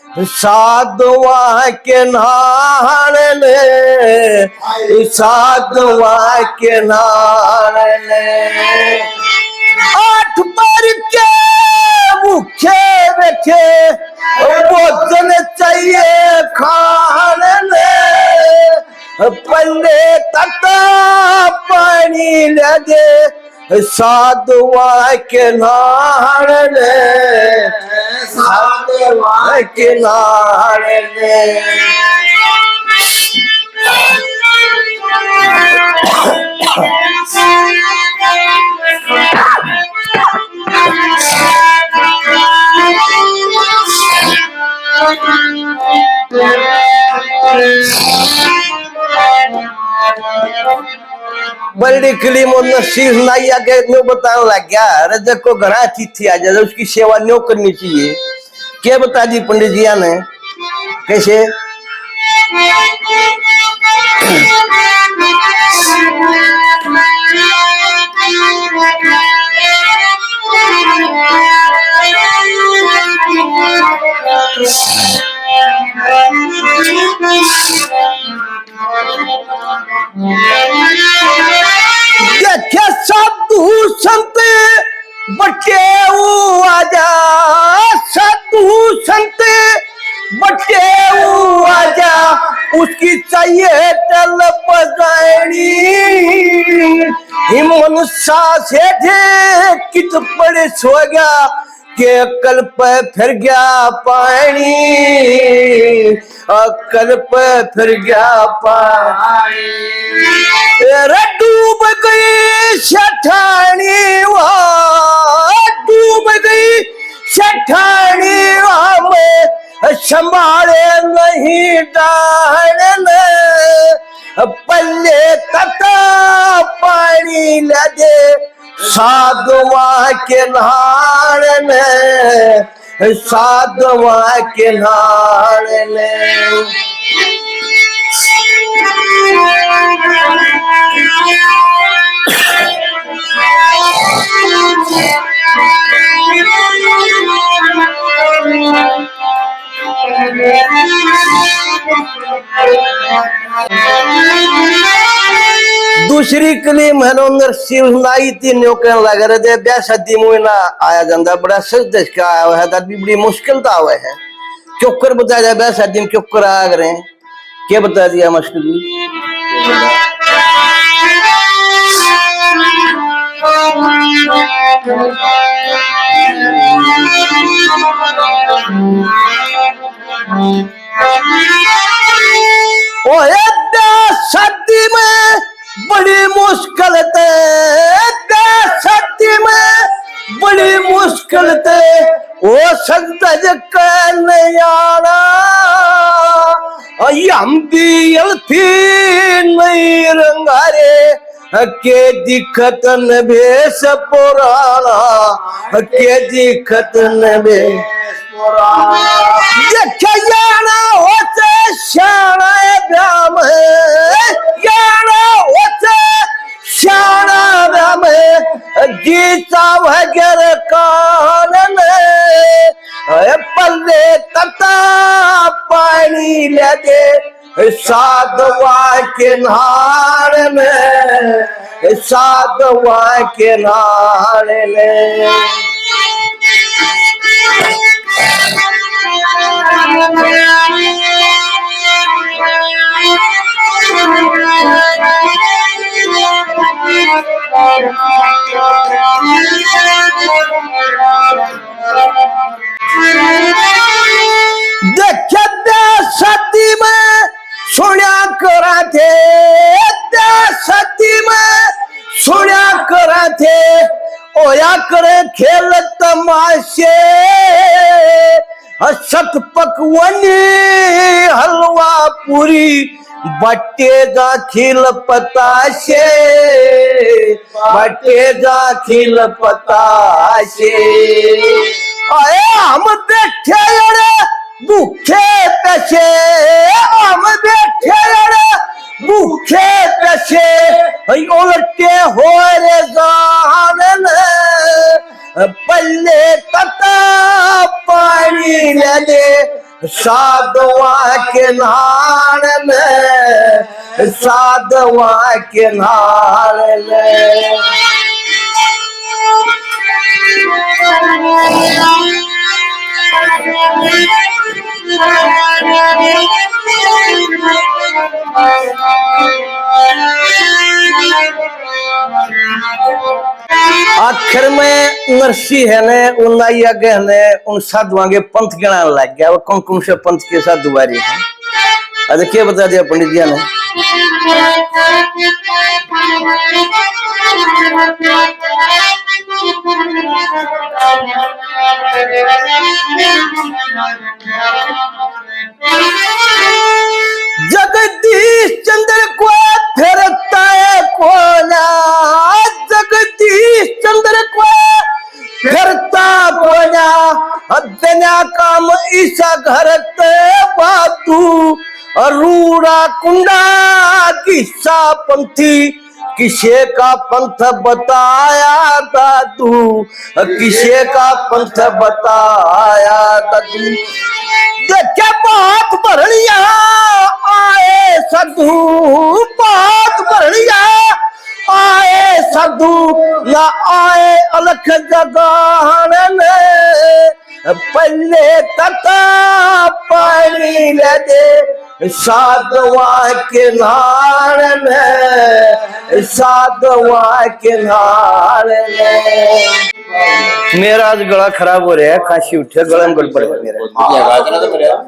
साधुआ के नार ले, साधुआ के नार ले। 8 पर के भूखे बैठे भोजन चाहिए खाने ले, पल्ले तक पानी ले दे साधुआ के नार ले, साधुआ के नार ले। बड़ी किली मोन शीर नाइया के न्यू बताने लग गया। रजक को घना अतिथि आ जाए उसकी सेवा न्यू करनी चाहिए। क्या बता दी पंडित जिया ने कैसे? देखे साधु संत बटे आजा, साधु संत बटे आजा, उसकी चाहिए टल बजानी। हिमन से कित पड़े सो गया के अक्कल पे फिर गया पानी, अक्कल पे फिर गया पानी। डूब गई सेठानी डूब गई सेठानी में संभाले नहीं डाल, पल्ले तक पानी ले दे साधुआ के नार ले, साधुआ के नार ले। दूसरी कली मनोंदर शिव नाई तीन कहने लग रहे थे ब्याह शादी मुझे ना आया जाता बड़ा सच का आया है तब भी बड़ी मुश्किल तो आवा है। क्यों कर बता जाए ब्याह शादी में क्यों कर आ रहे हैं? क्या बता दिया मुश्किल? शादी में बड़ी मुश्किल थे, शादी में बड़ी मुश्किल थे, वो सकता नयारा हम भी थी नहीं रंगारे के दिखत न भेष पुराना, के दिखत न भेष पुराना। जाना होते शाना ब्याम है, जाना होते शाना ब्याम है, गीता वगैरह कान में पल्ले तता पानी ले दे साधुआ के नार में, साधुआ के नार ले। देखे सती में सुनिया करा थे, सती में सुनिया करा थे, ओया करे खेल तमाशे, सत पकवानी हलवा पूरी बटेगा खिल पताशे, बटेगा खिल पताशे। आए हम बैठे भूखे पैसे, हम बैठे भूखे पैसे, उलटे हो रे जान पल्ले तता पानी ले दे साधुआ के नाल में, साधुआ के नाल में। आखिर में नरसी है ने उन आगे ने उन साधुआ के पंथ गिना लग गया। वो कौन कौन से पंथ के साधु बारी है? अरे क्या बता दिया पंडित जी ने? जगदीश चंद्र को फिरता है कोना, जगदीश चंद्र को फिरता कोना, बिना काम ईसा घर ते बातू रूड़ा कुंडा किस्सा पंथी किसे का पंथ बताया दादू, किसे का पंथ बताया दादू। देखे बात भरनिया आए साधु, बात भरनिया आए साधु, ना आए अलख जगान में, पहले तता पानी ले दे साधुआ के नाल में, साधुआ के नाल में। मेरा आज गला खराब हो रहा है, खांसी उठे, गला में गड़बड़ है मेरा।